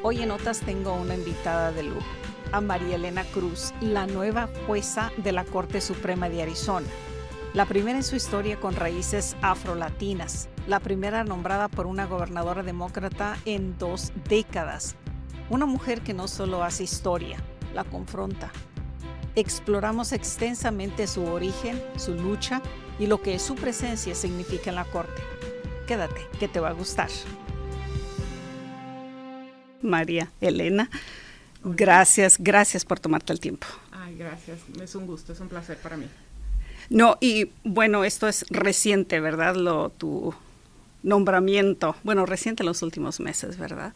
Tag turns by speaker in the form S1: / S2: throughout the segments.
S1: Hoy en Notas tengo una invitada de lujo, a María Elena Cruz, la nueva jueza de la Corte Suprema de Arizona. La primera en su historia con raíces afrolatinas, la primera nombrada por una gobernadora demócrata en 2 décadas. Una mujer que no solo hace historia, la confronta. Exploramos extensamente su origen, su lucha y lo que su presencia significa en la Corte. Quédate, que te va a gustar. María Elena, gracias por tomarte el tiempo.
S2: Ay, gracias. Es un gusto, es un placer para mí.
S1: No, y bueno, esto es reciente, ¿verdad? Tu nombramiento, bueno, reciente en los últimos meses, ¿verdad?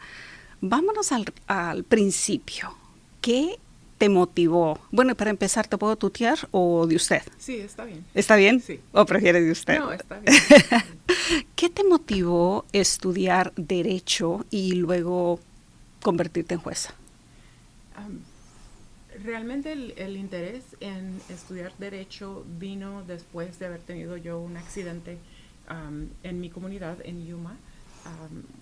S1: Vámonos al principio. ¿Qué te motivó? Bueno, para empezar, ¿te puedo tutear o de usted?
S2: Sí, está bien.
S1: ¿Está bien?
S2: Sí.
S1: ¿O prefieres de usted?
S2: No, está bien.
S1: ¿Qué te motivó estudiar Derecho y luego convertirte en jueza?
S2: Realmente el interés en estudiar Derecho vino después de haber tenido yo un accidente en mi comunidad, en Yuma,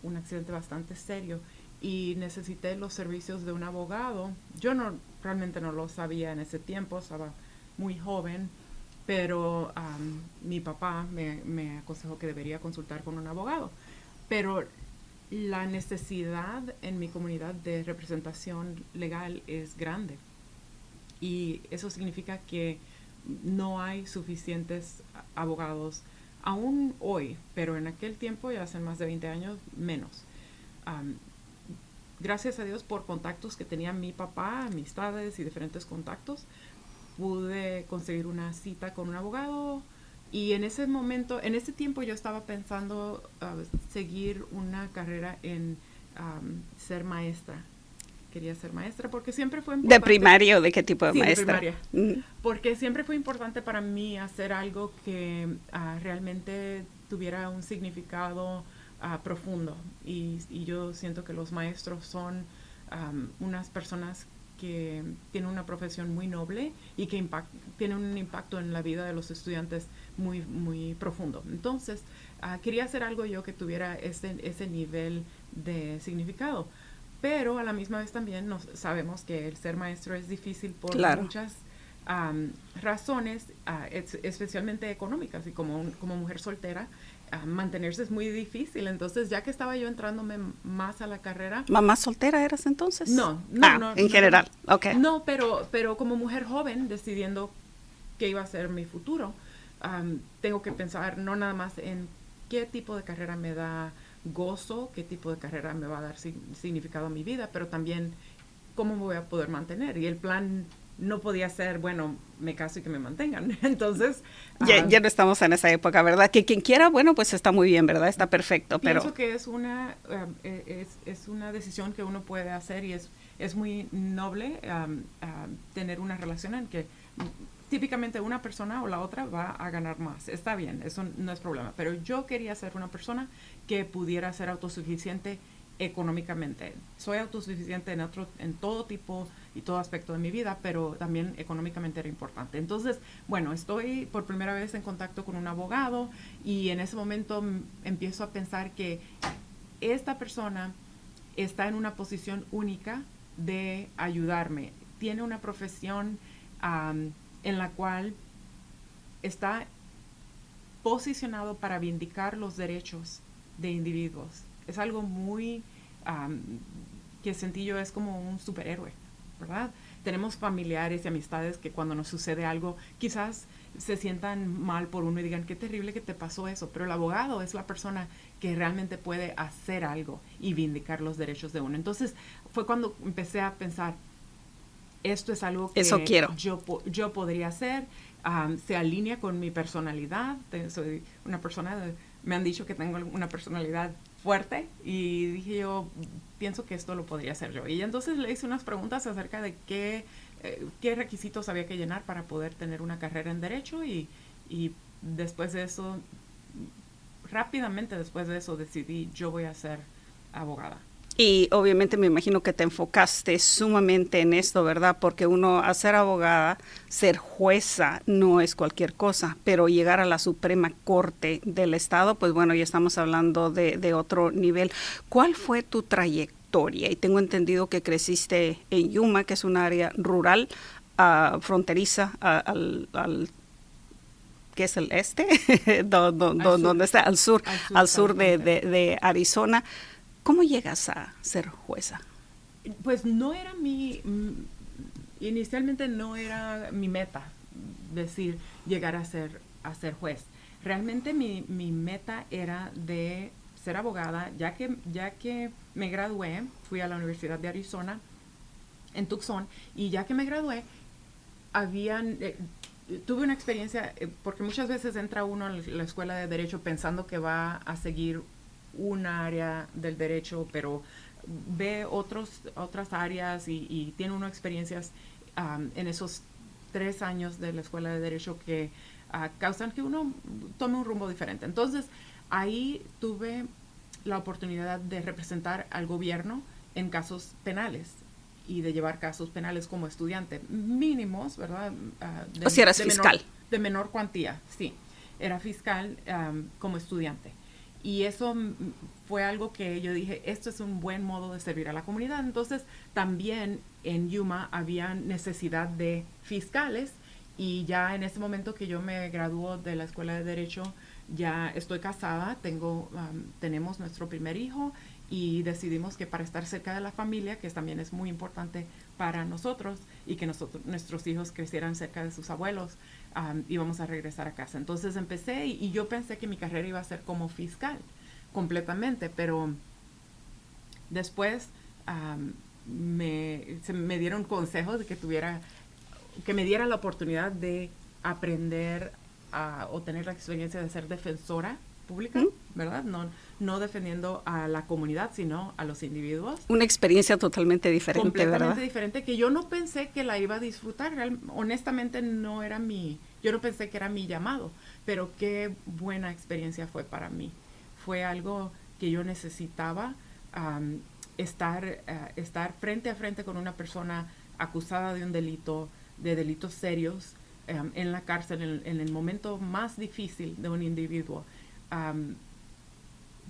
S2: un accidente bastante serio, y necesité los servicios de un abogado. Yo realmente no lo sabía en ese tiempo, estaba muy joven, pero mi papá me aconsejó que debería consultar con un abogado. Pero la necesidad en mi comunidad de representación legal es grande. Y eso significa que no hay suficientes abogados aún hoy, pero en aquel tiempo, ya hace más de 20 años, menos. Gracias a Dios por contactos que tenía mi papá, amistades y diferentes contactos, pude conseguir una cita con un abogado. Y en ese momento, en ese tiempo yo estaba pensando seguir una carrera en ser maestra. Quería ser maestra porque siempre fue importante.
S1: ¿De primaria o de qué tipo de maestra?
S2: De primaria. Porque siempre fue importante para mí hacer algo que realmente tuviera un significado profundo. Y yo siento que los maestros son unas personas que tienen una profesión muy noble y que tienen un impacto en la vida de los estudiantes muy, muy profundo. Entonces, quería hacer algo yo que tuviera ese nivel de significado. Pero a la misma vez también sabemos que el ser maestro es difícil por muchas razones, especialmente económicas. Y como mujer soltera, mantenerse es muy difícil. Entonces, ya que estaba yo entrándome más a la carrera...
S1: ¿Mamá soltera eras entonces?
S2: No.
S1: En general, ok.
S2: No, pero como mujer joven, decidiendo qué iba a ser mi futuro, tengo que pensar no nada más en qué tipo de carrera me da gozo, qué tipo de carrera me va a dar significado a mi vida, pero también cómo me voy a poder mantener. Y el plan no podía ser, bueno, me caso y que me mantengan. Entonces...
S1: Ya no estamos en esa época, ¿verdad? Que quien quiera, bueno, pues está muy bien, ¿verdad? Está perfecto, pero...
S2: Pienso que es una decisión que uno puede hacer y es muy noble tener una relación en que típicamente una persona o la otra va a ganar más. Está bien, eso no es problema. Pero yo quería ser una persona que pudiera ser autosuficiente económicamente. Soy autosuficiente en todo tipo y todo aspecto de mi vida, pero también económicamente era importante. Entonces, bueno, estoy por primera vez en contacto con un abogado y en ese momento empiezo a pensar que esta persona está en una posición única de ayudarme. Tiene una profesión en la cual está posicionado para vindicar los derechos de individuos. Es algo muy que sentí yo es como un superhéroe, ¿verdad? Tenemos familiares y amistades que cuando nos sucede algo quizás se sientan mal por uno y digan qué terrible que te pasó eso, pero el abogado es la persona que realmente puede hacer algo y vindicar los derechos de uno. Entonces fue cuando empecé a pensar, esto es algo que
S1: eso quiero.
S2: Yo podría hacer, se alinea con mi personalidad. Soy una persona, me han dicho que tengo una personalidad fuerte y dije yo, pienso que esto lo podría hacer yo. Y entonces le hice unas preguntas acerca de qué requisitos había que llenar para poder tener una carrera en Derecho y después de eso, rápidamente después de eso decidí, yo voy a ser abogada.
S1: Y obviamente me imagino que te enfocaste sumamente en esto, ¿verdad? Porque uno, a ser abogada, ser jueza no es cualquier cosa, pero llegar a la Suprema Corte del Estado, pues bueno, ya estamos hablando de otro nivel. ¿Cuál fue tu trayectoria historia y tengo entendido que creciste en Yuma, que es un área rural, fronteriza al que es el este, donde está al sur de Arizona. ¿Cómo llegas a ser jueza?
S2: Pues no era inicialmente no era mi meta decir llegar a ser juez. Realmente mi meta era de ser abogada, ya que me gradué, fui a la Universidad de Arizona en Tucson, y ya que me gradué, tuve una experiencia, porque muchas veces entra uno a la escuela de Derecho pensando que va a seguir un área del derecho, pero ve otras áreas y tiene uno experiencias en esos 3 años de la escuela de Derecho que causan que uno tome un rumbo diferente. Entonces, ahí tuve la oportunidad de representar al gobierno en casos penales y de llevar casos penales como estudiante, mínimos, ¿verdad?
S1: O sea, eras fiscal.
S2: De menor cuantía, sí. Era fiscal como estudiante. Y eso fue algo que yo dije, esto es un buen modo de servir a la comunidad. Entonces, también en Yuma había necesidad de fiscales, y ya en ese momento que yo me graduó de la Escuela de Derecho, ya estoy casada, tenemos nuestro primer hijo, y decidimos que para estar cerca de la familia, que también es muy importante para nosotros, y que nuestros hijos crecieran cerca de sus abuelos, íbamos a regresar a casa. Entonces empecé, y yo pensé que mi carrera iba a ser como fiscal completamente, pero después me dieron consejos de que me diera la oportunidad de aprender o tener la experiencia de ser defensora pública, ¿verdad? No defendiendo a la comunidad, sino a los individuos.
S1: Una experiencia totalmente diferente,
S2: completamente
S1: ¿verdad?
S2: Diferente, que yo no pensé que la iba a disfrutar. Honestamente, yo no pensé que era mi llamado, pero qué buena experiencia fue para mí. Fue algo que yo necesitaba, estar frente a frente con una persona acusada de un delito, de delitos serios, en la cárcel, en el momento más difícil de un individuo.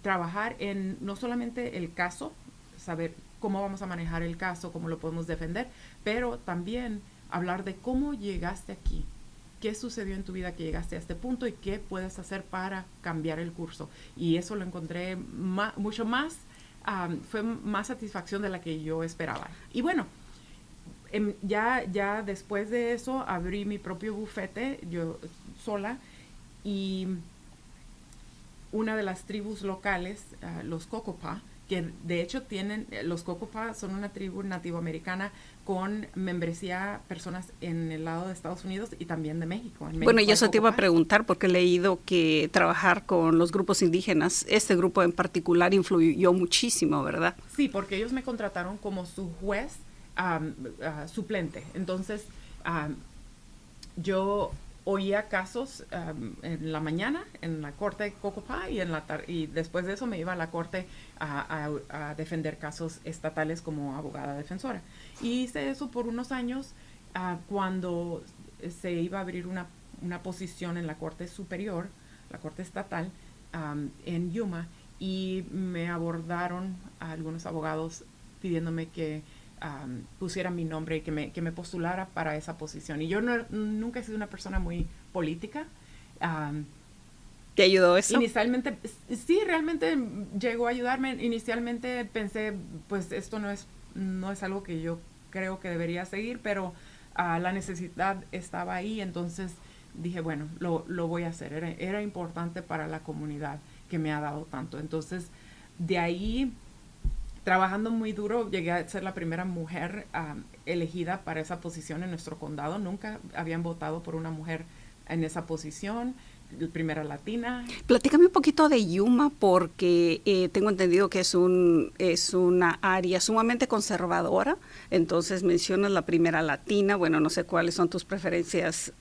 S2: Trabajar en no solamente el caso, saber cómo vamos a manejar el caso, cómo lo podemos defender, pero también hablar de cómo llegaste aquí, qué sucedió en tu vida que llegaste a este punto y qué puedes hacer para cambiar el curso. Y eso lo encontré mucho más, fue más satisfacción de la que yo esperaba. Y bueno, ya después de eso abrí mi propio bufete, yo sola, y una de las tribus locales, los Cocopah, que de hecho los Cocopah son una tribu nativoamericana con membresía personas en el lado de Estados Unidos y también de México.
S1: Bueno, y eso te iba a preguntar porque he leído que trabajar con los grupos indígenas, este grupo en particular influyó muchísimo, ¿verdad?
S2: Sí, porque ellos me contrataron como su juez suplente. Entonces, yo oía casos en la mañana en la corte de Cocopah, y después de eso me iba a la corte a defender casos estatales como abogada defensora. Y hice eso por unos años, cuando se iba a abrir una posición en la corte superior, la corte estatal, en Yuma, y me abordaron a algunos abogados pidiéndome que pusiera mi nombre y que me postulara para esa posición. Y yo nunca he sido una persona muy política.
S1: ¿Te ayudó eso?
S2: Inicialmente, sí, realmente llegó a ayudarme. Inicialmente pensé, pues esto no es algo que yo creo que debería seguir, pero la necesidad estaba ahí, entonces dije, bueno, lo voy a hacer. Era importante para la comunidad que me ha dado tanto. Entonces, de ahí, trabajando muy duro, llegué a ser la primera mujer elegida para esa posición en nuestro condado. Nunca habían votado por una mujer en esa posición, primera latina.
S1: Platícame un poquito de Yuma, porque tengo entendido que es una área sumamente conservadora. Entonces mencionas la primera latina. Bueno, no sé cuáles son tus preferencias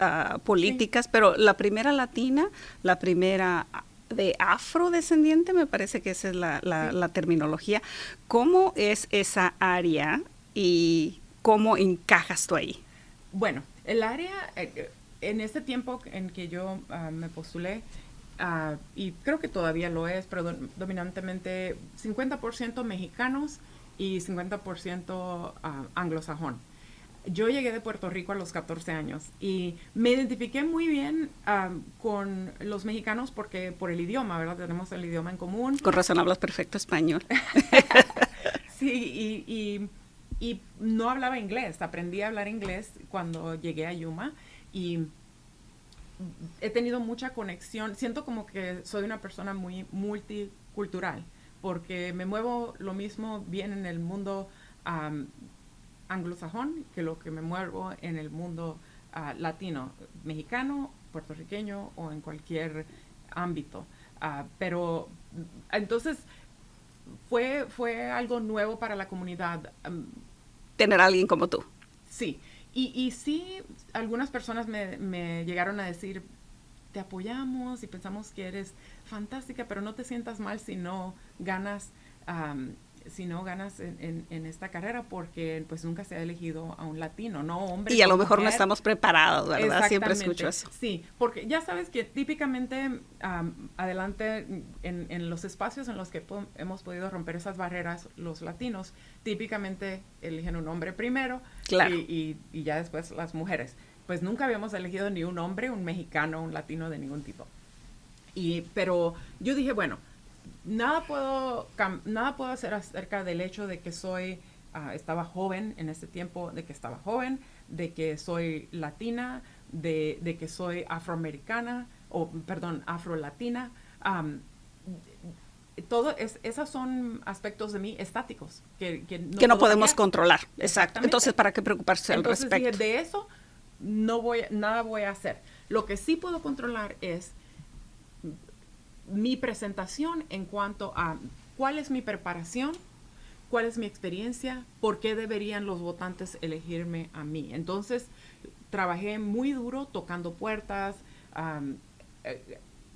S1: políticas, sí, pero la primera latina, la primera de afrodescendiente, me parece que esa es la terminología. ¿Cómo es esa área y cómo encajas tú ahí?
S2: Bueno, el área, en este tiempo en que yo me postulé, y creo que todavía lo es, pero dominantemente 50% mexicanos y 50% anglosajón. Yo llegué de Puerto Rico a los 14 años y me identifiqué muy bien con los mexicanos porque por el idioma, ¿verdad? Tenemos el idioma en común.
S1: Con razón hablas perfecto español.
S2: Sí, y no hablaba inglés. Aprendí a hablar inglés cuando llegué a Yuma y he tenido mucha conexión. Siento como que soy una persona muy multicultural porque me muevo lo mismo bien en el mundo anglosajón que lo que me muevo en el mundo latino, mexicano, puertorriqueño o en cualquier ámbito. Pero entonces fue algo nuevo para la comunidad.
S1: Tener a alguien como tú.
S2: Sí, y sí, algunas personas me llegaron a decir, te apoyamos y pensamos que eres fantástica, pero no te sientas mal si no ganas en esta carrera porque pues nunca se ha elegido a un latino, no hombre.
S1: Y a lo mejor
S2: mujer.
S1: no estamos preparados, ¿verdad? Siempre escucho eso.
S2: Sí, porque ya sabes que típicamente adelante en los espacios en los que hemos podido romper esas barreras, los latinos típicamente eligen un hombre primero,
S1: claro.
S2: y ya después las mujeres. Pues nunca habíamos elegido ni un hombre, un mexicano, un latino de ningún tipo. Pero yo dije, bueno, nada puedo hacer acerca del hecho de que estaba joven en ese tiempo, de que estaba joven, de que soy latina, de que soy afroamericana, afrolatina. Esos son aspectos de mí estáticos que
S1: no podemos controlar. Exacto. Entonces, ¿para qué preocuparse al respecto?
S2: Entonces, de eso nada voy a hacer. Lo que sí puedo controlar es mi presentación en cuanto a cuál es mi preparación, cuál es mi experiencia, por qué deberían los votantes elegirme a mí. Entonces, trabajé muy duro tocando puertas,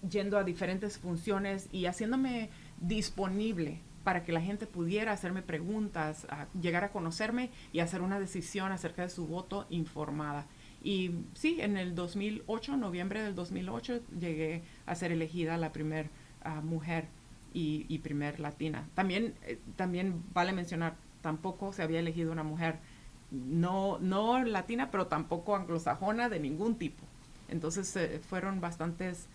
S2: yendo a diferentes funciones y haciéndome disponible para que la gente pudiera hacerme preguntas, llegar a conocerme y hacer una decisión acerca de su voto informada. Y sí, en el 2008, noviembre del 2008, llegué a ser elegida la primer mujer y primer latina. También vale mencionar, tampoco se había elegido una mujer no latina, pero tampoco anglosajona de ningún tipo. Entonces fueron bastantes,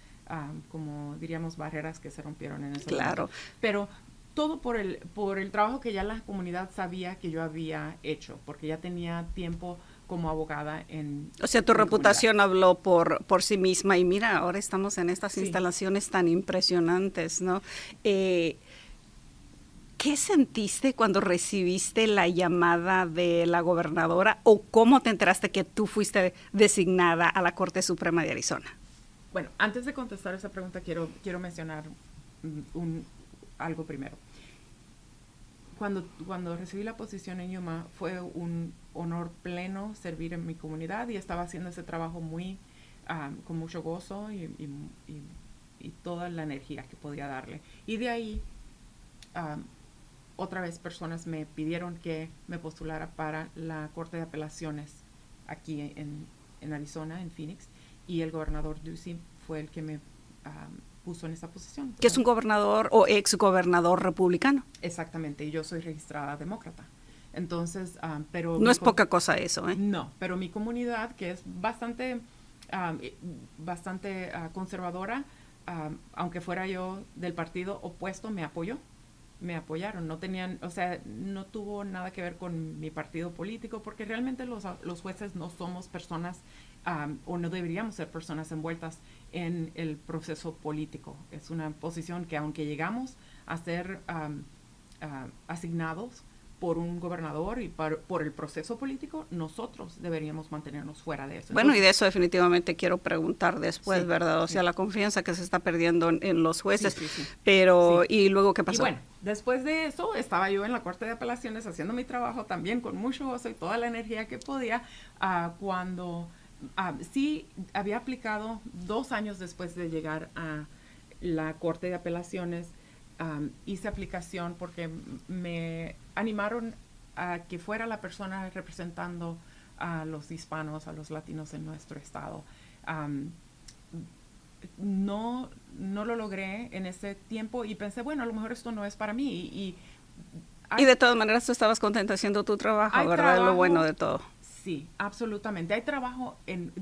S2: como diríamos, barreras que se rompieron en ese momento. Pero todo por el trabajo que ya la comunidad sabía que yo había hecho, porque ya tenía tiempo como abogada
S1: O sea, tu reputación habló por sí misma y mira, ahora estamos en estas instalaciones tan impresionantes, ¿no? ¿Qué sentiste cuando recibiste la llamada de la gobernadora o cómo te enteraste que tú fuiste designada a la Corte Suprema de Arizona?
S2: Bueno, antes de contestar esa pregunta quiero mencionar algo primero. Cuando recibí la posición en Yuma fue un honor pleno servir en mi comunidad y estaba haciendo ese trabajo con mucho gozo y toda la energía que podía darle. Y de ahí, otra vez personas me pidieron que me postulara para la Corte de Apelaciones aquí en Arizona, en Phoenix, y el gobernador Ducey fue el que me puso en esa posición.
S1: Que es un gobernador o ex gobernador republicano.
S2: Exactamente, y yo soy registrada demócrata. Entonces, pero...
S1: No es poca cosa eso, ¿eh?
S2: No, pero mi comunidad, que es bastante conservadora, aunque fuera yo del partido opuesto, me apoyaron. No tuvo nada que ver con mi partido político, porque realmente los jueces no somos personas, o no deberíamos ser personas envueltas en el proceso político. Es una posición que aunque llegamos a ser asignados por un gobernador y por el proceso político, nosotros deberíamos mantenernos fuera de eso.
S1: Bueno, entonces, y de eso definitivamente quiero preguntar después, ¿verdad? O sea, la confianza que se está perdiendo en los jueces. Sí. Pero, ¿y luego qué pasó?
S2: Y bueno, después de eso, estaba yo en la Corte de Apelaciones haciendo mi trabajo también con mucho gozo y toda la energía que podía, cuando sí había aplicado 2 años después de llegar a la Corte de Apelaciones. Hice aplicación porque me animaron a que fuera la persona representando a los hispanos, a los latinos en nuestro estado. No lo logré en ese tiempo y pensé, bueno, a lo mejor esto no es para mí. Y
S1: Y de todas maneras tú estabas contenta haciendo tu trabajo, ¿verdad? Trabajo, lo bueno de todo.
S2: Sí, absolutamente. Hay trabajo en...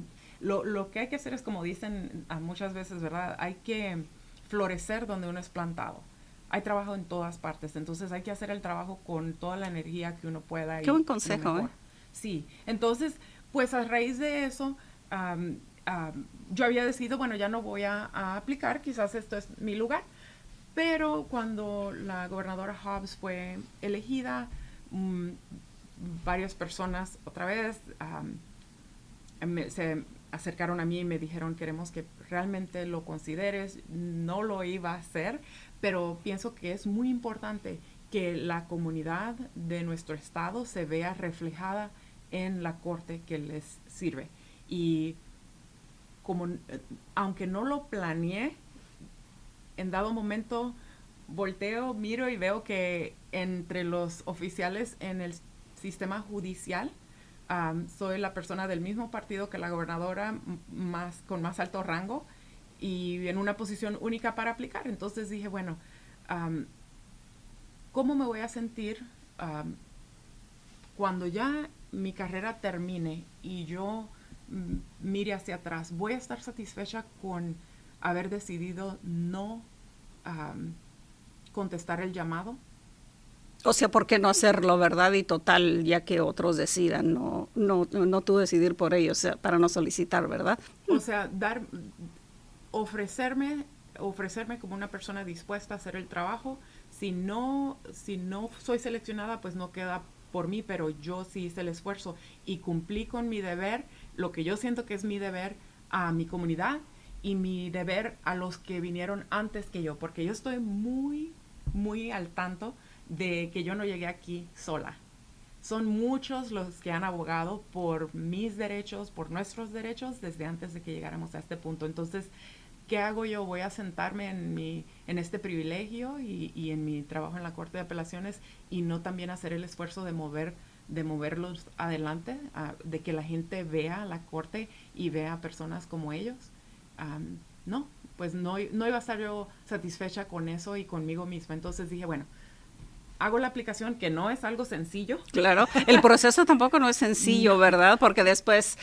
S2: Lo que hay que hacer es, como dicen muchas veces, ¿verdad? Hay que florecer donde uno es plantado. Hay trabajo en todas partes, entonces hay que hacer el trabajo con toda la energía que uno pueda.
S1: Qué buen consejo, ¿eh?
S2: Sí, entonces, pues a raíz de eso, yo había decidido, bueno, ya no voy a aplicar, quizás esto es mi lugar, pero cuando la gobernadora Hobbs fue elegida, varias personas otra vez se acercaron a mí y me dijeron, queremos que realmente lo consideres. No lo iba a hacer, pero pienso que es muy importante que la comunidad de nuestro estado se vea reflejada en la corte que les sirve. Y como, aunque no lo planeé, en dado momento volteo, miro y veo que entre los oficiales en el sistema judicial, soy la persona del mismo partido que la gobernadora, con más alto rango y en una posición única para aplicar. Entonces dije, bueno, ¿cómo me voy a sentir cuando ya mi carrera termine y yo mire hacia atrás? ¿Voy a estar satisfecha con haber decidido no contestar el llamado?
S1: O sea, ¿por qué no hacerlo, verdad? Y total, ya que otros decidan, no tú decidir por ellos, o sea, para no solicitar, ¿verdad?
S2: O sea, ofrecerme como una persona dispuesta a hacer el trabajo. Si no soy seleccionada, pues no queda por mí, pero yo sí hice el esfuerzo y cumplí con mi deber, lo que yo siento que es mi deber a mi comunidad y mi deber a los que vinieron antes que yo, porque yo estoy muy, muy al tanto de que yo no llegué aquí sola. Son muchos los que han abogado por mis derechos, por nuestros derechos, desde antes de que llegáramos a este punto. Entonces, ¿qué hago yo? Voy a sentarme en este privilegio y en mi trabajo en la Corte de Apelaciones y no también hacer el esfuerzo de moverlos adelante, de que la gente vea la Corte y vea personas como ellos. No, pues no iba a estar yo satisfecha con eso y conmigo misma. Entonces dije, bueno, hago la aplicación, que no es algo sencillo.
S1: Claro, el proceso tampoco no es sencillo, ¿verdad? Porque después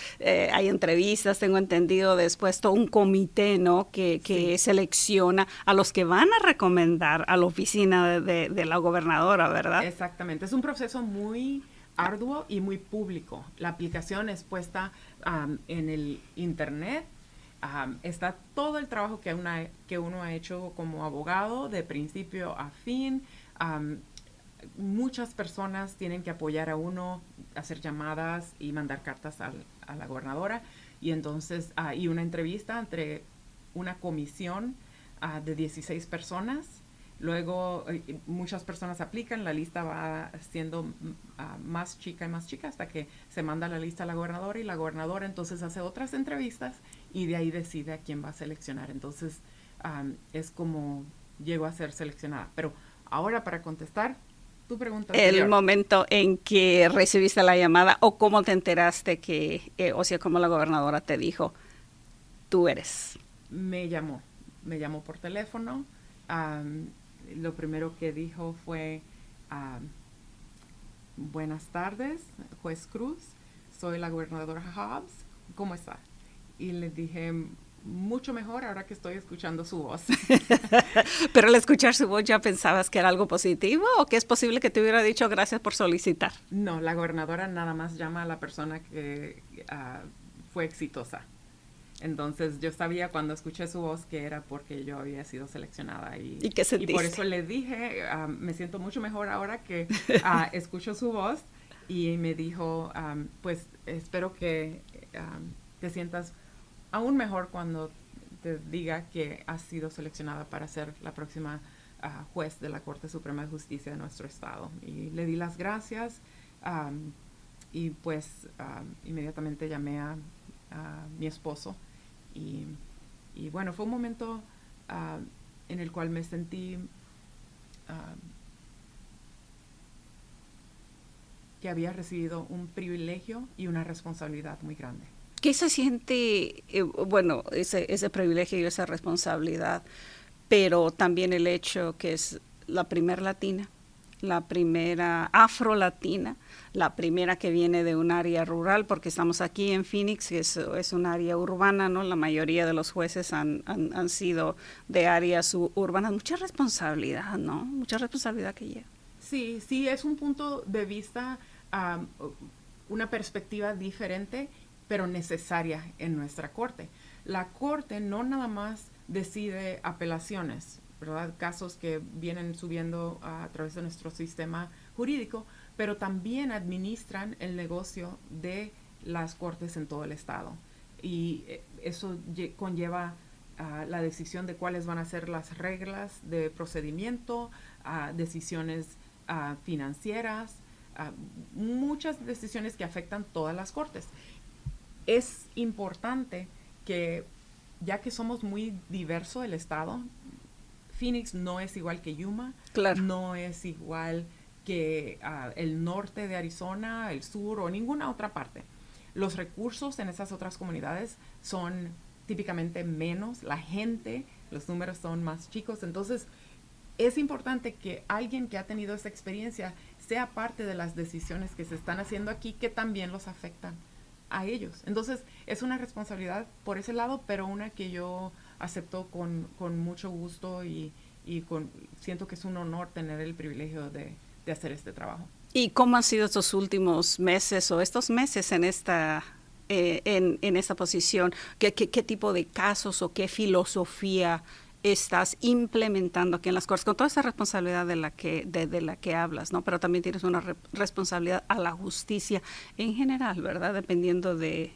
S1: hay entrevistas, tengo entendido, después todo un comité, ¿no? Que sí, selecciona a los que van a recomendar a la oficina de la gobernadora, ¿verdad?
S2: Exactamente, es un proceso muy arduo y muy público. La aplicación es puesta en el internet. Está todo el trabajo que uno ha hecho como abogado de principio a fin. Muchas personas tienen que apoyar a uno, hacer llamadas y mandar cartas a la gobernadora, y entonces y una entrevista entre una comisión de 16 personas. Luego muchas personas aplican, la lista va siendo más chica y más chica hasta que se manda la lista a la gobernadora, y la gobernadora entonces hace otras entrevistas y de ahí decide a quién va a seleccionar. Entonces es como llego a ser seleccionada. Pero ahora, para contestar tu pregunta anterior.
S1: El momento en que recibiste la llamada, o cómo te enteraste que, o sea, cómo la gobernadora te dijo, tú eres.
S2: Me llamó por teléfono. Lo primero que dijo fue, buenas tardes, juez Cruz, soy la gobernadora Hobbs, ¿cómo está? Y le dije, mucho mejor ahora que estoy escuchando su voz.
S1: Pero al escuchar su voz, ¿ya pensabas que era algo positivo o que es posible que te hubiera dicho gracias por solicitar?
S2: No, la gobernadora nada más llama a la persona que fue exitosa. Entonces yo sabía cuando escuché su voz que era porque yo había sido seleccionada.
S1: ¿Y qué sentiste?
S2: Y por eso le dije, me siento mucho mejor ahora que escucho su voz. Y me dijo, pues espero que te sientas aún mejor cuando te diga que has sido seleccionada para ser la próxima juez de la Corte Suprema de Justicia de nuestro estado. Y le di las gracias y pues inmediatamente llamé a mi esposo y bueno, fue un momento en el cual me sentí que había recibido un privilegio y una responsabilidad muy grande.
S1: ¿Qué se siente, bueno, ese privilegio y esa responsabilidad, pero también el hecho que es la primer latina la primera afrolatina, la primera que viene de un área rural, porque estamos aquí en Phoenix, que es un área urbana, ¿no? La mayoría de los jueces han sido de áreas urbanas. Mucha responsabilidad, ¿no? Mucha responsabilidad que lleva.
S2: Sí, sí, es un punto de vista, um, una perspectiva diferente, pero necesaria en nuestra corte. La corte no nada más decide apelaciones, ¿verdad? Casos que vienen subiendo a través de nuestro sistema jurídico, pero también administran el negocio de las cortes en todo el estado. Y eso conlleva la decisión de cuáles van a ser las reglas de procedimiento, decisiones financieras, muchas decisiones que afectan todas las cortes. Es importante que, ya que somos muy diverso el estado, Phoenix no es igual que Yuma,
S1: claro,
S2: no es igual que el norte de Arizona, el sur o ninguna otra parte. Los recursos en esas otras comunidades son típicamente menos, la gente, los números son más chicos, entonces es importante que alguien que ha tenido esa experiencia sea parte de las decisiones que se están haciendo aquí, que también los afectan a ellos. Entonces, es una responsabilidad por ese lado, pero una que yo acepto con mucho gusto y siento que es un honor tener el privilegio de hacer este trabajo.
S1: ¿Y cómo han sido estos últimos meses o estos meses en esta posición? ¿Qué tipo de casos o qué filosofía estás implementando aquí en las cortes, con toda esa responsabilidad de la que hablas, ¿no? Pero también tienes una responsabilidad a la justicia en general, ¿verdad? Dependiendo de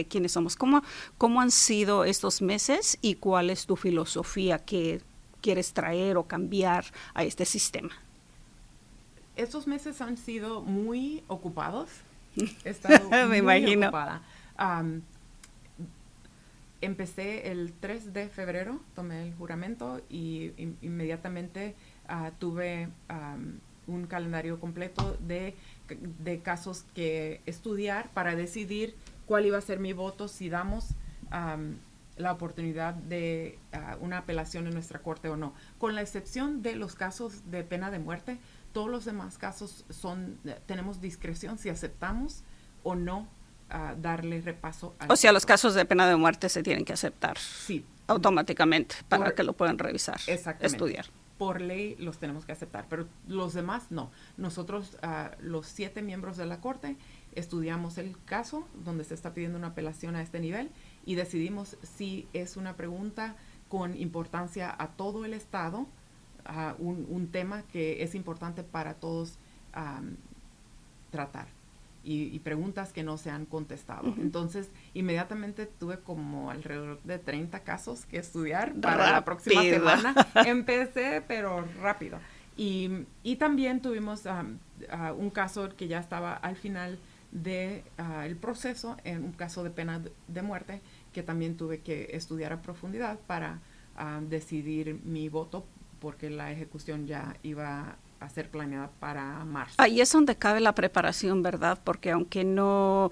S1: quiénes somos. ¿Cómo han sido estos meses y cuál es tu filosofía que quieres traer o cambiar a este sistema?
S2: Estos meses han sido muy ocupados. He estado
S1: Me
S2: muy
S1: imagino.
S2: ocupada. Empecé el 3 de febrero, tomé el juramento y inmediatamente tuve un calendario completo de casos que estudiar para decidir cuál iba a ser mi voto si damos la oportunidad de una apelación en nuestra corte o no. Con la excepción de los casos de pena de muerte, todos los demás casos tenemos discreción si aceptamos o no darle repaso a
S1: O sea, los casos de pena de muerte se tienen que aceptar
S2: sí,
S1: automáticamente para que lo puedan revisar, estudiar.
S2: Por ley los tenemos que aceptar, pero los demás no. Nosotros, los 7 miembros de la Corte, estudiamos el caso donde se está pidiendo una apelación a este nivel y decidimos si es una pregunta con importancia a todo el Estado, un tema que es importante para todos tratar. Y preguntas que no se han contestado. Uh-huh. Entonces, inmediatamente tuve como alrededor de 30 casos que estudiar para la próxima semana. Empecé, pero rápido. Y también tuvimos un caso que ya estaba al final del el proceso, en un caso de pena de muerte, que también tuve que estudiar a profundidad para decidir mi voto, porque la ejecución ya iba a ser planeada para marzo.
S1: Ahí es donde cabe la preparación, ¿verdad? Porque aunque no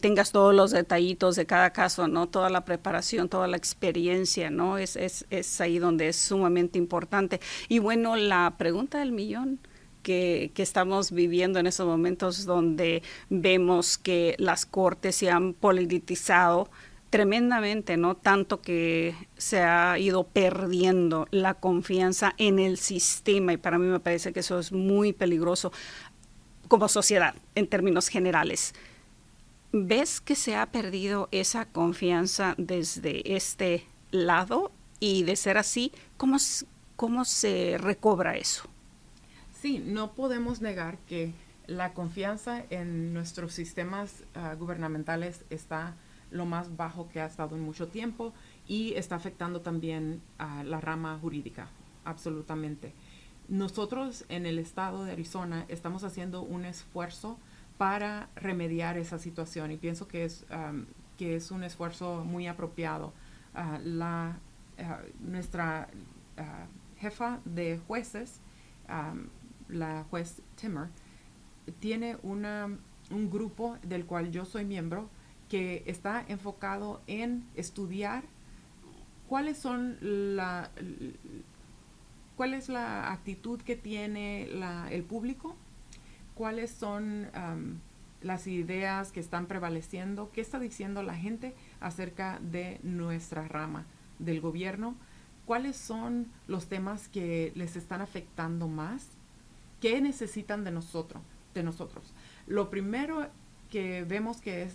S1: tengas todos los detallitos de cada caso, ¿no? Toda la preparación, toda la experiencia, ¿no? Es ahí donde es sumamente importante. Y bueno, la pregunta del millón que estamos viviendo en esos momentos donde vemos que las cortes se han politizado tremendamente, ¿no? Tanto que se ha ido perdiendo la confianza en el sistema y para mí me parece que eso es muy peligroso como sociedad en términos generales. ¿Ves que se ha perdido esa confianza desde este lado? Y de ser así, ¿cómo se recobra eso?
S2: Sí, no podemos negar que la confianza en nuestros sistemas gubernamentales está lo más bajo que ha estado en mucho tiempo y está afectando también a la rama jurídica, absolutamente. Nosotros en el estado de Arizona estamos haciendo un esfuerzo para remediar esa situación y pienso que es un esfuerzo muy apropiado. Nuestra jefa de jueces, la juez Timmer, tiene un grupo del cual yo soy miembro que está enfocado en estudiar cuáles son cuál es la actitud que tiene el público, cuáles son las ideas que están prevaleciendo, qué está diciendo la gente acerca de nuestra rama del gobierno, cuáles son los temas que les están afectando más, qué necesitan de nosotros. Lo primero que vemos que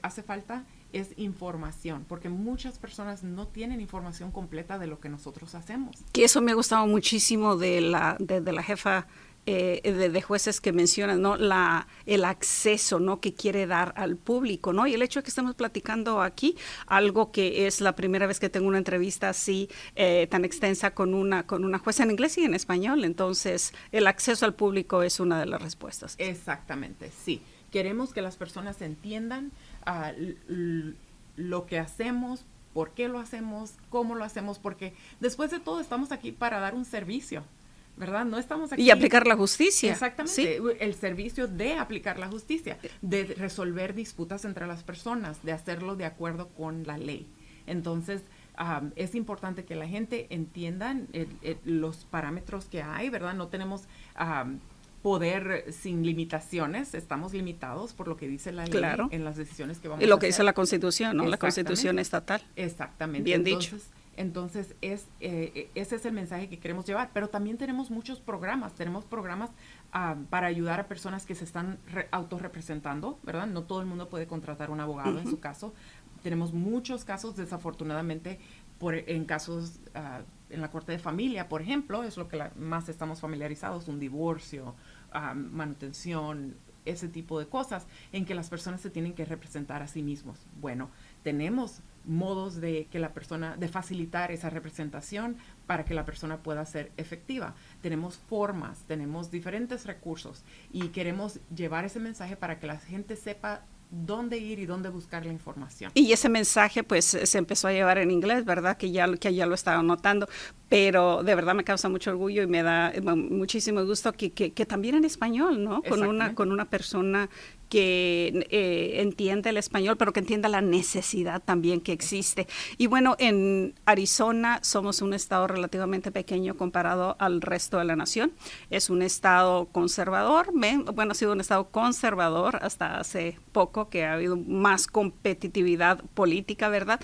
S2: hace falta es información, porque muchas personas no tienen información completa de lo que nosotros hacemos.
S1: Que eso me ha gustado muchísimo de la jefa de jueces que mencionan, ¿no? El acceso, ¿no? Que quiere dar al público, ¿no? Y el hecho de que estemos platicando aquí, algo que es la primera vez que tengo una entrevista así tan extensa con una jueza en inglés y en español, entonces el acceso al público es una de las respuestas.
S2: Exactamente, sí. Queremos que las personas entiendan lo que hacemos, por qué lo hacemos, cómo lo hacemos, porque después de todo estamos aquí para dar un servicio, ¿verdad? No estamos aquí...
S1: Y aplicar la justicia.
S2: Exactamente, ¿sí? El servicio de aplicar la justicia, de resolver disputas entre las personas, de hacerlo de acuerdo con la ley. Entonces, es importante que la gente entienda los parámetros que hay, ¿verdad? No tenemos poder sin limitaciones, estamos limitados por lo que dice la ley, claro, en las decisiones que vamos a hacer.
S1: Y lo que dice la Constitución, ¿no? La Constitución estatal.
S2: Exactamente.
S1: Bien dicho.
S2: Entonces, ese es el mensaje que queremos llevar, pero también tenemos muchos programas. Tenemos programas para ayudar a personas que se están autorrepresentando, ¿verdad? No todo el mundo puede contratar un abogado en su caso. Tenemos muchos casos, desafortunadamente, en casos en la corte de familia, por ejemplo, es lo que más estamos familiarizados, un divorcio, manutención, ese tipo de cosas, en que las personas se tienen que representar a sí mismos. Bueno, tenemos modos de facilitar esa representación para que la persona pueda ser efectiva. Tenemos formas, tenemos diferentes recursos y queremos llevar ese mensaje para que la gente sepa dónde ir y dónde buscar la información.
S1: Y ese mensaje pues se empezó a llevar en inglés, ¿verdad? Que ya lo estaba notando, pero de verdad me causa mucho orgullo y me da muchísimo gusto que también en español, ¿no? Con una persona que entiende el español, pero que entienda la necesidad también que existe. Y bueno, en Arizona somos un estado relativamente pequeño comparado al resto de la nación. Es un estado conservador, ha sido un estado conservador hasta hace poco, que ha habido más competitividad política, ¿verdad?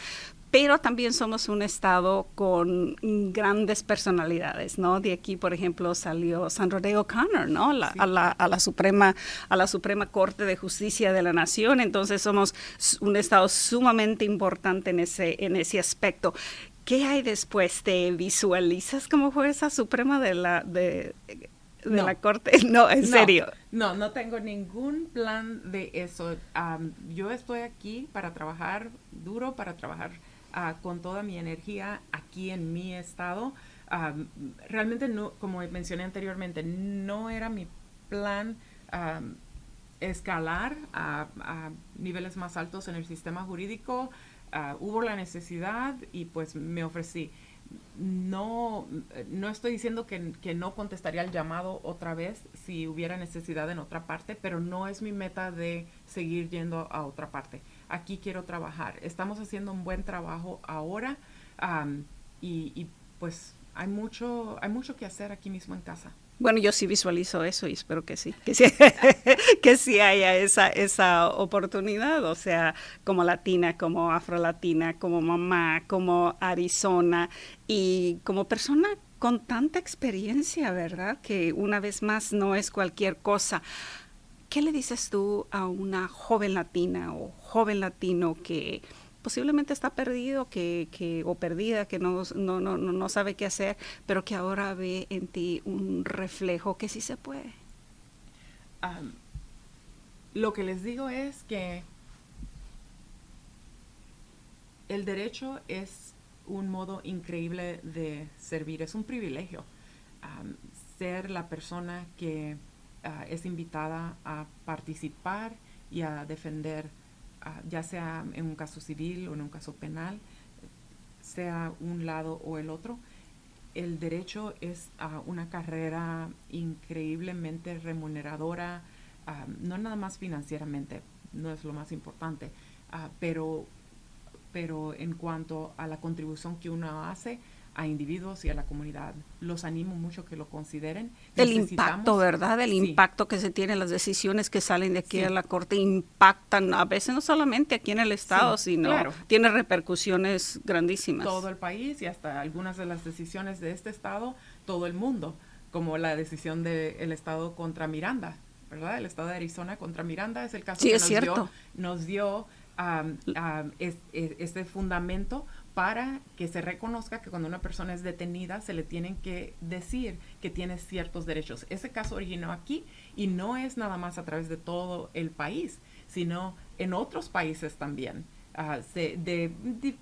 S1: Pero también somos un estado con grandes personalidades, ¿no? De aquí, por ejemplo, salió Sandra Day O'Connor, ¿no?
S2: Sí.
S1: a la Suprema Corte de Justicia de la Nación. Entonces somos un estado sumamente importante en ese aspecto. ¿Qué hay después? ¿Te visualizas como jueza suprema de la Corte? No, en serio.
S2: No tengo ningún plan de eso. Yo estoy aquí para trabajar duro, para trabajar con toda mi energía aquí en mi estado. Realmente no, como mencioné anteriormente, no era mi plan escalar a niveles más altos en el sistema jurídico. Hubo la necesidad y pues me ofrecí. No estoy diciendo que no contestaría el llamado otra vez si hubiera necesidad en otra parte, pero no es mi meta de seguir yendo a otra parte. Aquí quiero trabajar. Estamos haciendo un buen trabajo ahora y pues hay mucho que hacer aquí mismo en casa.
S1: Bueno, yo sí visualizo eso y espero que sí, que sí haya esa oportunidad, o sea, como latina, como afrolatina, como mamá, como Arizona y como persona con tanta experiencia, ¿verdad? Que una vez más no es cualquier cosa. ¿Qué le dices tú a una joven latina o joven latino que posiblemente está perdido o perdida, que no sabe qué hacer, pero que ahora ve en ti un reflejo que sí se puede?
S2: Lo que les digo es que el derecho es un modo increíble de servir, es un privilegio ser la persona que es invitada a participar y a defender, ya sea en un caso civil o en un caso penal, sea un lado o el otro. El derecho es una carrera increíblemente remuneradora, no nada más financieramente, no es lo más importante, pero en cuanto a la contribución que uno hace a individuos y a la comunidad. Los animo mucho que lo consideren.
S1: El impacto, ¿verdad? El impacto que se tiene, las decisiones que salen de aquí a la Corte impactan a veces no solamente aquí en el estado, sino tiene repercusiones grandísimas.
S2: Todo el país y hasta algunas de las decisiones de este estado, todo el mundo, como la decisión del estado contra Miranda, ¿verdad? El estado de Arizona contra Miranda es el caso que nos dio este fundamento para que se reconozca que cuando una persona es detenida se le tienen que decir que tiene ciertos derechos. Ese caso originó aquí y no es nada más a través de todo el país, sino en otros países también.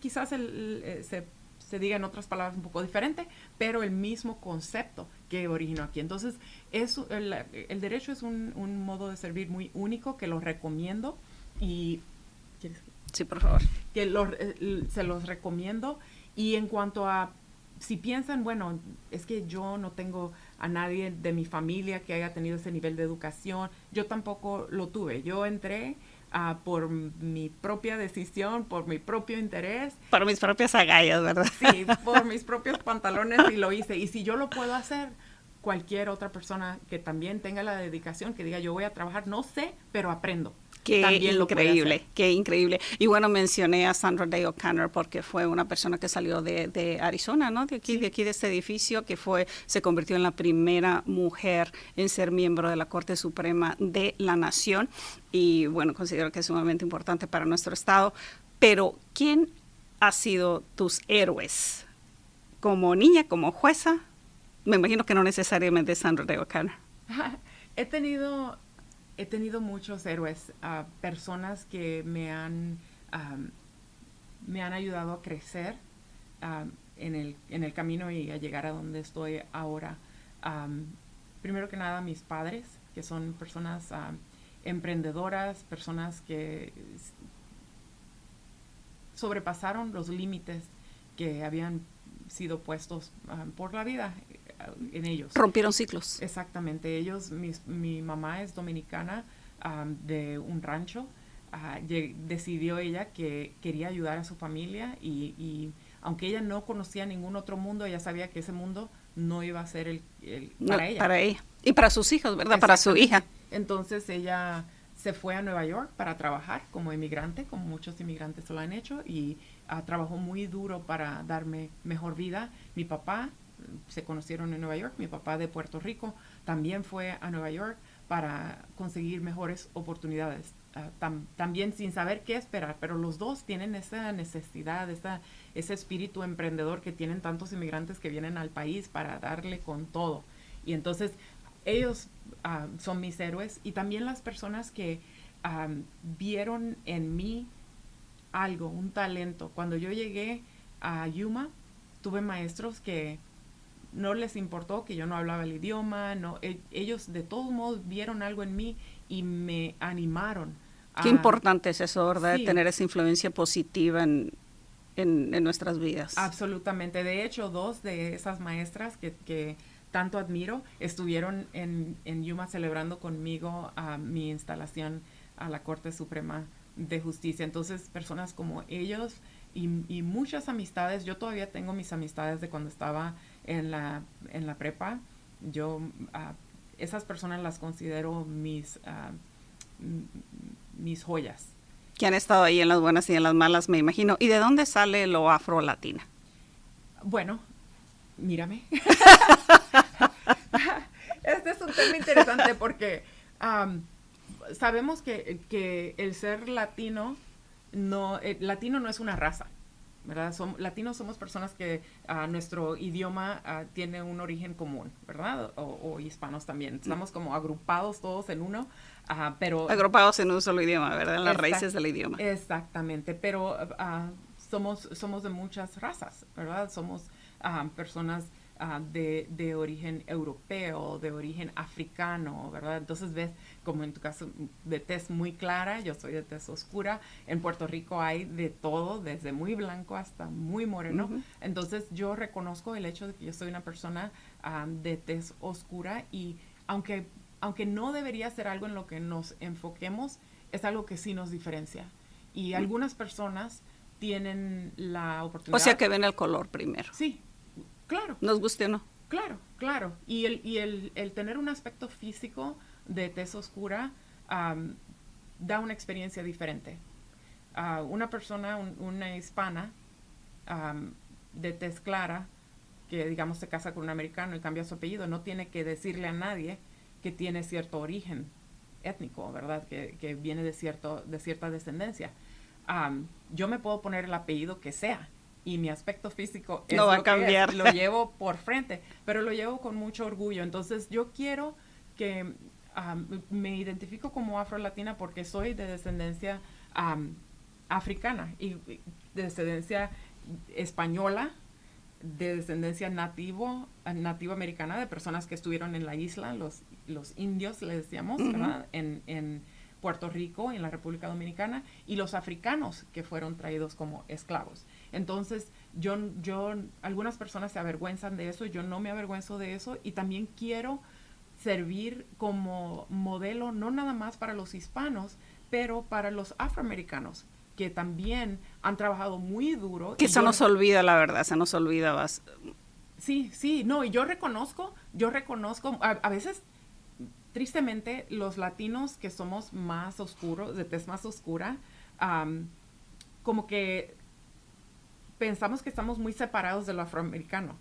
S2: Quizás se diga en otras palabras un poco diferente, pero el mismo concepto que originó aquí. Entonces, el derecho es un modo de servir muy único que lo recomiendo y...
S1: Sí, por favor.
S2: Que se los recomiendo. Y en cuanto a, si piensan, bueno, es que yo no tengo a nadie de mi familia que haya tenido ese nivel de educación, yo tampoco lo tuve. Yo entré por mi propia decisión, por mi propio interés.
S1: Por mis propias agallas, ¿verdad?
S2: Sí, por mis propios pantalones y lo hice. Y si yo lo puedo hacer, cualquier otra persona que también tenga la dedicación, que diga yo voy a trabajar, no sé, pero aprendo.
S1: Qué increíble, qué increíble. Y bueno, mencioné a Sandra Day O'Connor porque fue una persona que salió de Arizona, ¿no? De aquí de este edificio, que se convirtió en la primera mujer en ser miembro de la Corte Suprema de la Nación. Y bueno, considero que es sumamente importante para nuestro estado. Pero, ¿quién ha sido tus héroes? Como niña, como jueza, me imagino que no necesariamente Sandra Day O'Connor.
S2: He tenido muchos héroes, personas que me han ayudado a crecer en el camino y a llegar a donde estoy ahora. Primero que nada, mis padres, que son personas emprendedoras, personas que sobrepasaron los límites que habían sido puestos por la vida en ellos.
S1: Rompieron ciclos.
S2: Exactamente. Mi mamá es dominicana, de un rancho. Decidió ella que quería ayudar a su familia y aunque ella no conocía ningún otro mundo, ella sabía que ese mundo no iba a ser para ella.
S1: Para ella. Y para sus hijos, ¿verdad? Para su hija.
S2: Entonces ella se fue a Nueva York para trabajar como inmigrante, como muchos inmigrantes lo han hecho, y trabajó muy duro para darme mejor vida. Mi papá, se conocieron en Nueva York, mi papá de Puerto Rico también fue a Nueva York para conseguir mejores oportunidades, también sin saber qué esperar, pero los dos tienen esa necesidad, ese espíritu emprendedor que tienen tantos inmigrantes que vienen al país para darle con todo. Y entonces ellos son mis héroes, y también las personas que vieron en mí algo, un talento. Cuando yo llegué a Yuma, tuve maestros que no les importó que yo no hablaba el idioma, ellos de todos modos vieron algo en mí y me animaron.
S1: Qué importante es eso, ¿verdad? Sí. Tener esa influencia positiva en nuestras vidas.
S2: Absolutamente. De hecho, 2 de esas maestras que tanto admiro estuvieron en Yuma celebrando conmigo mi instalación a la Corte Suprema de Justicia. Entonces, personas como ellos y muchas amistades, yo todavía tengo mis amistades de cuando estaba en la prepa. Yo esas personas las considero mis joyas.
S1: Que han estado ahí en las buenas y en las malas, me imagino. ¿Y de dónde sale lo afro-latina?
S2: Bueno, mírame. Este es un tema interesante porque sabemos que el ser latino no es una raza, ¿verdad? Latinos somos personas que nuestro idioma tiene un origen común, ¿verdad? O hispanos también. Estamos como agrupados todos en uno, pero...
S1: Agrupados en un solo idioma, ¿verdad? En las raíces del idioma.
S2: Exactamente, pero somos de muchas razas, ¿verdad? Somos personas de origen europeo, de origen africano, ¿verdad? Entonces ves, como en tu caso, de tez muy clara, yo soy de tez oscura. En Puerto Rico hay de todo, desde muy blanco hasta muy moreno. Uh-huh. Entonces yo reconozco el hecho de que yo soy una persona de tez oscura, y aunque no debería ser algo en lo que nos enfoquemos, es algo que sí nos diferencia. Y algunas personas tienen la oportunidad...
S1: O sea, que ven el color primero.
S2: Sí. Claro.
S1: Nos guste o no.
S2: Claro, claro. Y el tener un aspecto físico de tez oscura da una experiencia diferente. Una persona, una hispana de tez clara, que digamos se casa con un americano y cambia su apellido, no tiene que decirle a nadie que tiene cierto origen étnico, ¿verdad? Que viene de cierta descendencia. Yo me puedo poner el apellido que sea y mi aspecto físico
S1: no va a cambiar.
S2: Lo llevo por frente, pero lo llevo con mucho orgullo. Entonces yo quiero que me identifico como afrolatina porque soy de descendencia africana y de descendencia española, de descendencia nativa americana, de personas que estuvieron en la isla, los indios, les decíamos, ¿verdad? En Puerto Rico, en la República Dominicana, y los africanos que fueron traídos como esclavos. Entonces, algunas personas se avergüenzan de eso, yo no me avergüenzo de eso, y también quiero servir como modelo, no nada más para los hispanos, pero para los afroamericanos, que también han trabajado muy duro.
S1: Que se nos olvida, la verdad, se nos olvida.
S2: Sí, no, y yo reconozco, a veces, tristemente, los latinos que somos más oscuros, de tez más oscura, como que pensamos que estamos muy separados de lo afroamericano.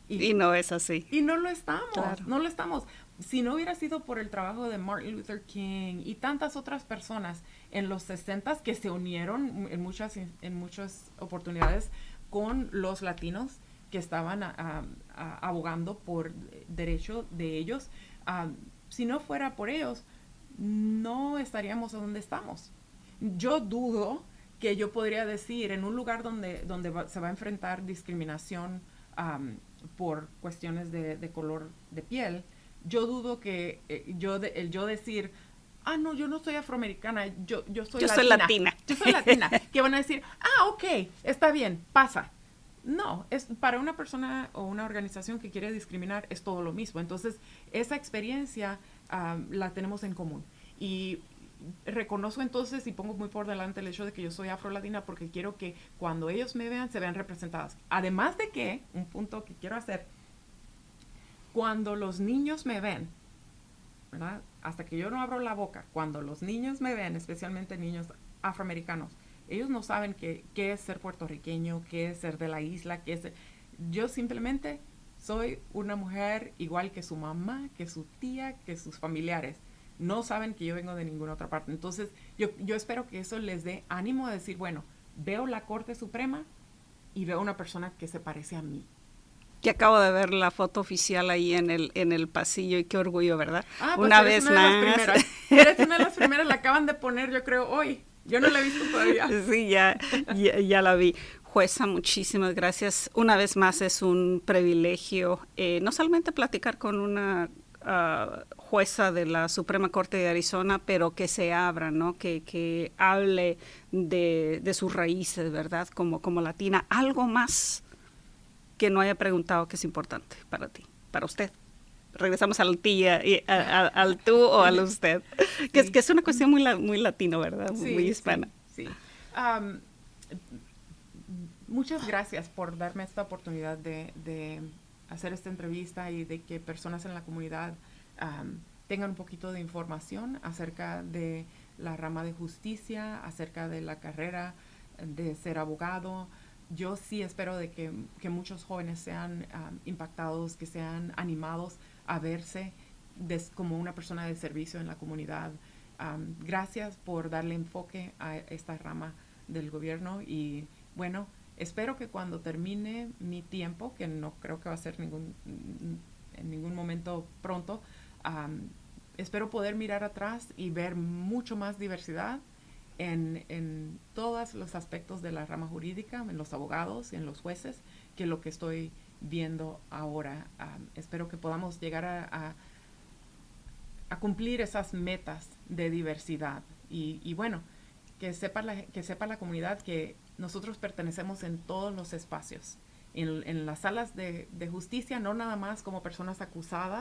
S1: Y no es así.
S2: Y no lo estamos,
S1: claro.
S2: No lo estamos. Si no hubiera sido por el trabajo de Martin Luther King y tantas otras personas en los 60s que se unieron en muchas oportunidades con los latinos que estaban abogando por derecho de ellos, si no fuera por ellos, no estaríamos donde estamos. Yo dudo que yo podría decir en un lugar donde se va a enfrentar discriminación por cuestiones de color de piel, yo dudo que yo decir, no, yo no soy afroamericana, yo soy latina. Yo soy latina. Que van a decir, ok, está bien, pasa. No, es para una persona o una organización que quiere discriminar es todo lo mismo. Entonces, esa experiencia la tenemos en común. Y reconozco entonces y pongo muy por delante el hecho de que yo soy afrolatina porque quiero que cuando ellos me vean, se vean representadas. Además de que, un punto que quiero hacer, cuando los niños me ven, ¿verdad? Hasta que yo no abro la boca, cuando los niños me ven, especialmente niños afroamericanos, ellos no saben qué es ser puertorriqueño, qué es ser de la isla, yo simplemente soy una mujer igual que su mamá, que su tía, que sus familiares. No saben que yo vengo de ninguna otra parte. Entonces, yo espero que eso les dé ánimo de decir, bueno, veo la Corte Suprema y veo una persona que se parece a mí.
S1: Que acabo de ver la foto oficial ahí en el pasillo y qué orgullo, ¿verdad?
S2: Pues una vez más. Eres una de las primeras, la acaban de poner, yo creo, hoy. Yo no la he visto todavía.
S1: Sí, ya la vi. Jueza, muchísimas gracias. Una vez más es un privilegio no solamente platicar con una jueza de la Suprema Corte de Arizona, pero que se abra, ¿no? Que hable de sus raíces, ¿verdad? Como latina. Algo más que no haya preguntado que es importante para ti, para usted. Regresamos al tía, al tú o al usted, que es una cuestión muy latino, ¿verdad?
S2: Sí,
S1: muy hispana.
S2: Sí. Muchas gracias por darme esta oportunidad de hacer esta entrevista y de que personas en la comunidad tengan un poquito de información acerca de la rama de justicia, acerca de la carrera de ser abogado. Yo sí espero de que muchos jóvenes sean impactados, que sean animados a verse como una persona de servicio en la comunidad. Gracias por darle enfoque a esta rama del gobierno y bueno, espero que cuando termine mi tiempo, que no creo que va a ser en ningún momento pronto, espero poder mirar atrás y ver mucho más diversidad en todos los aspectos de la rama jurídica, en los abogados, en los jueces, que lo que estoy viendo ahora. Espero que podamos llegar a cumplir esas metas de diversidad y bueno, que sepa la comunidad que nosotros pertenecemos en todos los espacios, en las salas de justicia, no nada más como personas acusadas,